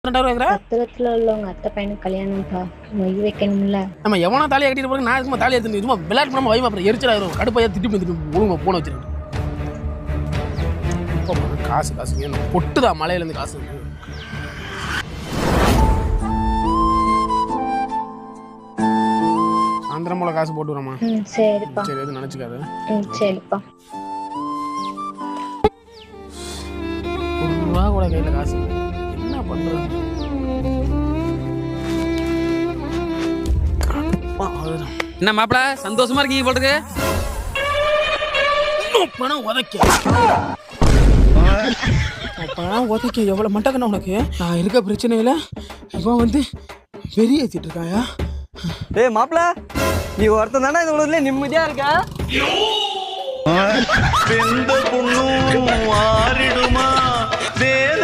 பத்திரத்துல உள்ளவங்க அத்தை பையனுக்கு கல்யாணம்ப்பா மொய் வைக்கணும்ல. நம்ம எவனா தாலியை கட்டிட்டு போறோம், நான் சும்மா தாலி எடுத்து சும்மா விளையாட்டு நம்ம வைமா அப்புறம் எரிச்சலாயிரும். கடுப்பையா திட்டு ஒழுங்க போன வச்சிருக்கு. இப்போ காசு பொட்டுதான் மலையிலேருந்து காசு. சாயந்தரம் போல காசு போட்டு வரமா? சரிப்பா. சரி, எதுவும் நினைச்சுக்காது. சரிப்பா. ₹1 கூட கையில காசு என்ன பண்றது? என்ன மாப்பிள சந்தோஷமா இருக்கீங்க போட்டுக்கு? பணம் உதைக்க எவ்வளவு மட்டக்கண்ணா உனக்கு. நான் இருக்க பிரச்சனையில இவன் வந்து வெறி ஏத்திட்டு இருக்காயா? டேய் மாப்பிள, நீ ஒருத்தன் தானே இந்த உலகத்துல நிம்மதியா இருக்க. வெந்த புண்ணும் ஆறிடுமா வேத